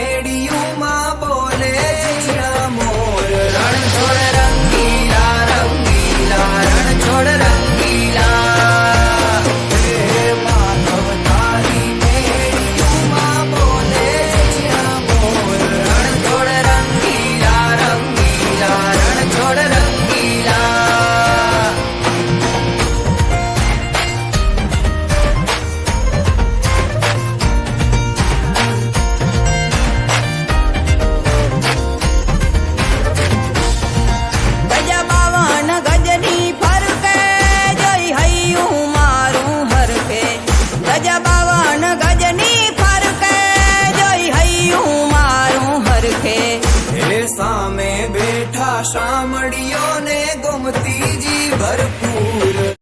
મેડિયું માં બોલે જીણા મોર રણછોડ રંગીલા રંગીલા રણછોડ રંગીલા હે માધવ તારી મેડિયું માં બોલે જીણા મોર રણછોડ રંગીલા રંગીલા રણછોડ રંગીલા સામે બેઠા શામળીઓ ને ગોમતીજી ભરપૂર